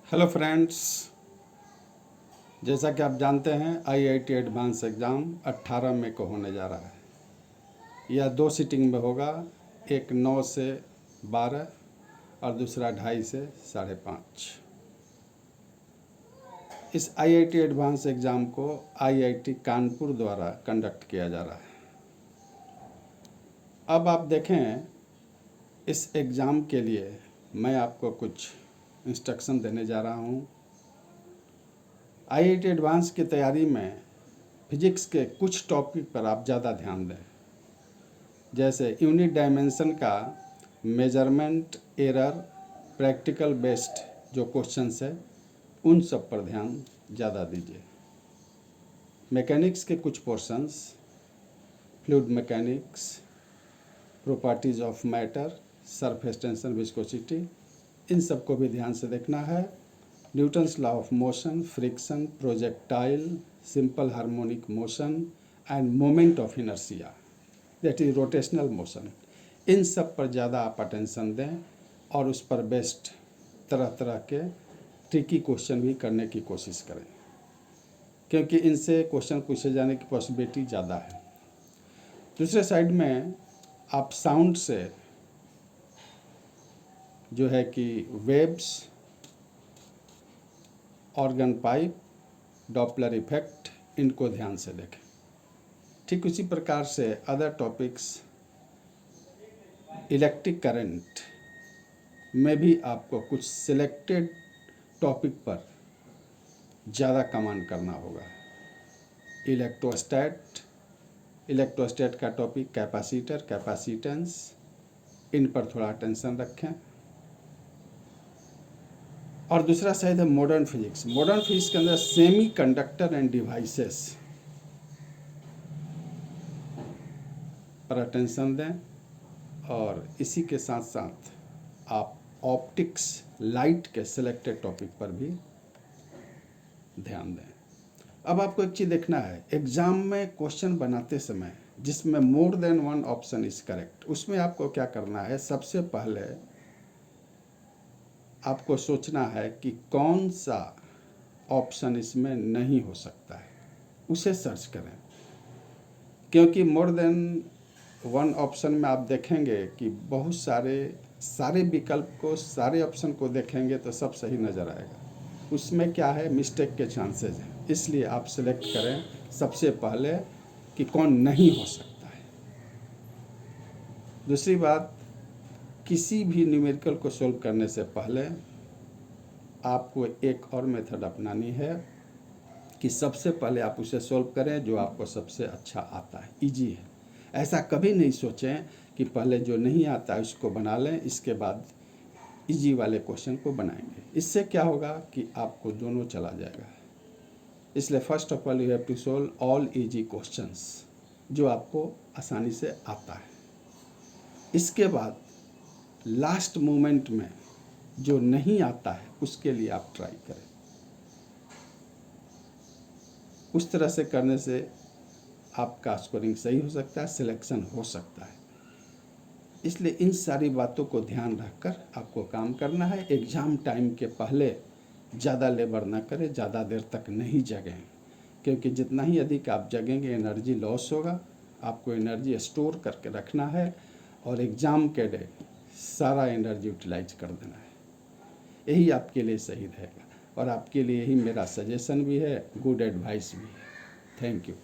Hello friends, जैसा कि आप जानते हैं आईआईटी एडवांस एग्ज़ाम 18 मई को होने जा रहा है। यह 2 सीटिंग में होगा, एक 9 से 12 और दूसरा 2:30 से 5:30। इस आईआईटी एडवांस एग्ज़ाम को आईआईटी कानपुर द्वारा कंडक्ट किया जा रहा है। अब आप देखें, इस एग्ज़ाम के लिए मैं आपको कुछ इंस्ट्रक्शन देने जा रहा हूँ। आईआईटी एडवांस की तैयारी में फिजिक्स के कुछ टॉपिक पर आप ज़्यादा ध्यान दें, जैसे यूनिट डायमेंशन का मेजरमेंट एरर, प्रैक्टिकल बेस्ड जो क्वेश्चंस है उन सब पर ध्यान ज़्यादा दीजिए। मैकेनिक्स के कुछ portions, fluid mechanics, properties of matter, surface tension, viscosity, इन सब को भी ध्यान से देखना है। Newton's law of motion, friction, projectile, simple harmonic motion and moment of inertia, that is rotational motion, इन सब पर ज़्यादा आप अटेंशन दें और उस पर बेस्ड तरह तरह के ट्रिकी क्वेश्चन भी करने की कोशिश करें, क्योंकि इनसे क्वेश्चन पूछे जाने की पॉसिबिलिटी ज़्यादा है। दूसरे साइड में आप साउंड से जो है कि waves, organ pipe, Doppler effect, इनको ध्यान से देखें। ठीक उसी प्रकार से अदर टॉपिक्स, इलेक्ट्रिक करंट में भी आपको कुछ सिलेक्टेड टॉपिक पर ज़्यादा कमांड करना होगा। इलेक्ट्रोस्टैट का टॉपिक, कैपेसिटर, कैपेसिटेंस, इन पर थोड़ा अटेंशन रखें। और दूसरा साइड है मॉडर्न फिजिक्स। मॉडर्न फिजिक्स के अंदर सेमी कंडक्टर एंड डिवाइसेस पर अटेंशन दें, और इसी के साथ साथ आप ऑप्टिक्स, लाइट के सिलेक्टेड टॉपिक पर भी ध्यान दें। अब आपको एक चीज़ देखना है, एग्ज़ाम में क्वेश्चन बनाते समय जिसमें more than one option is correct, उसमें आपको क्या करना है, सबसे पहले आपको सोचना है कि कौन सा ऑप्शन इसमें नहीं हो सकता है, उसे सर्च करें। क्योंकि मोर देन वन ऑप्शन में आप देखेंगे कि बहुत सारे विकल्प को, सारे ऑप्शन को देखेंगे तो सब सही नज़र आएगा। उसमें क्या है, मिस्टेक के चांसेस हैं। इसलिए आप सिलेक्ट करें सबसे पहले कि कौन नहीं हो सकता है। दूसरी बात, किसी भी न्यूमेरिकल को सोल्व करने से पहले आपको एक और मेथड अपनानी है कि सबसे पहले आप उसे सोल्व करें जो आपको सबसे अच्छा आता है, इजी है। ऐसा कभी नहीं सोचें कि पहले जो नहीं आता है उसको बना लें, इसके बाद इजी वाले क्वेश्चन को बनाएंगे। इससे क्या होगा कि आपको दोनों चला जाएगा। इसलिए first of all you have to solve all easy questions जो आपको आसानी से आता है। इसके बाद लास्ट मोमेंट में जो नहीं आता है उसके लिए आप ट्राई करें। उस तरह से करने से आपका स्कोरिंग सही हो सकता है, सिलेक्शन हो सकता है। इसलिए इन सारी बातों को ध्यान रखकर आपको काम करना है। एग्ज़ाम टाइम के पहले ज़्यादा लेबर ना करें, ज़्यादा देर तक नहीं जगें, क्योंकि जितना ही अधिक आप जगेंगे एनर्जी लॉस होगा। आपको एनर्जी स्टोर करके रखना है और एग्ज़ाम के डे सारा एनर्जी यूटिलाइज कर देना है। यही आपके लिए सही रहेगा और आपके लिए ही मेरा सजेशन भी है, गुड एडवाइस भी है। Thank you.